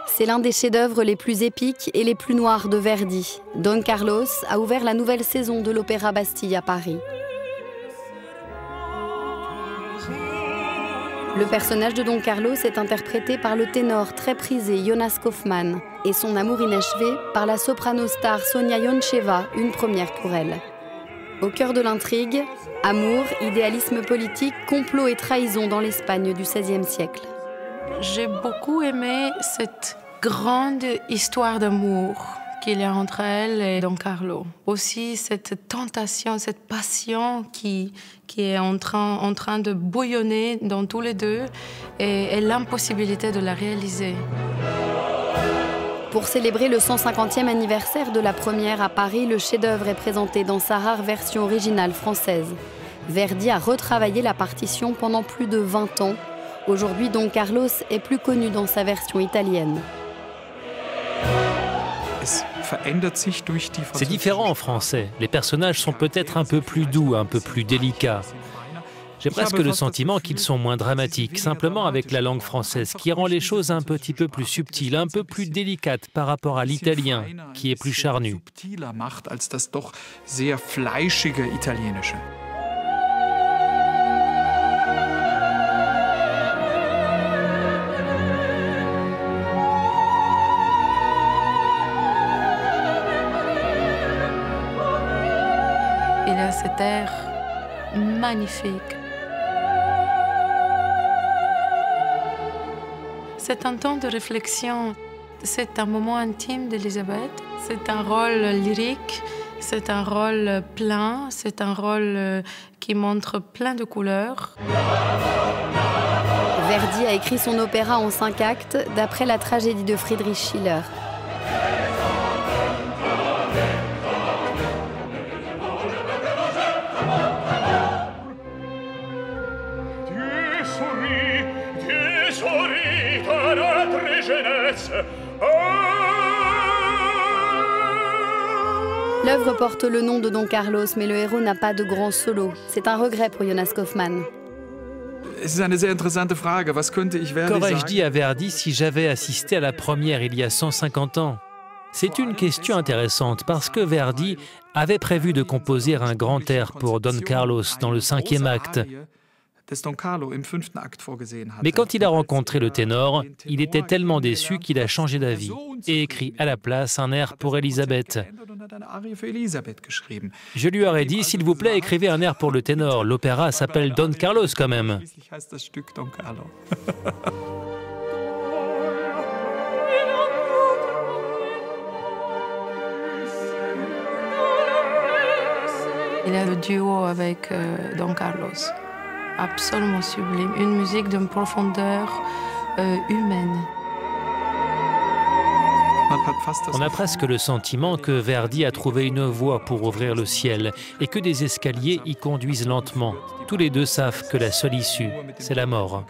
C'est l'un des chefs-d'œuvre les plus épiques et les plus noirs de Verdi. Don Carlos a ouvert la nouvelle saison de l'Opéra Bastille à Paris. Le personnage de Don Carlos est interprété par le ténor très prisé Jonas Kaufmann et son amour inachevé par la soprano star Sonia Yoncheva, une première pour elle. Au cœur de l'intrigue, amour, idéalisme politique, complot et trahison dans l'Espagne du XVIe siècle. J'ai beaucoup aimé cette grande histoire d'amour qu'il y a entre elle et Don Carlo. Aussi cette tentation, cette passion qui est en train de bouillonner dans tous les deux et l'impossibilité de la réaliser. Pour célébrer le 150e anniversaire de la première à Paris, le chef-d'œuvre est présenté dans sa rare version originale française. Verdi a retravaillé la partition pendant plus de 20 ans. Aujourd'hui, Don Carlos est plus connu dans sa version italienne. C'est différent en français. Les personnages sont peut-être un peu plus doux, un peu plus délicats. J'ai presque le sentiment qu'ils sont moins dramatiques, simplement avec la langue française, qui rend les choses un petit peu plus subtiles, un peu plus délicates par rapport à l'italien, qui est plus charnu. Il a cet air magnifique. C'est un temps de réflexion. C'est un moment intime d'Elisabeth. C'est un rôle lyrique, c'est un rôle plein, c'est un rôle qui montre plein de couleurs. Verdi a écrit son opéra en 5 actes d'après la tragédie de Friedrich Schiller. L'œuvre porte le nom de Don Carlos, mais le héros n'a pas de grand solo. C'est un regret pour Jonas Kaufmann. Qu'aurais-je dit à Verdi si j'avais assisté à la première il y a 150 ans? C'est une question intéressante parce que Verdi avait prévu de composer un grand air pour Don Carlos dans le 5e acte. Mais quand il a rencontré le ténor, il était tellement déçu qu'il a changé d'avis et écrit à la place un air pour Elisabeth. Je lui aurais dit, s'il vous plaît, écrivez un air pour le ténor. L'opéra s'appelle Don Carlos quand même. Il a le duo avec Don Carlos. Absolument sublime, une musique d'une profondeur humaine. On a presque le sentiment que Verdi a trouvé une voie pour ouvrir le ciel et que des escaliers y conduisent lentement. Tous les deux savent que la seule issue, c'est la mort.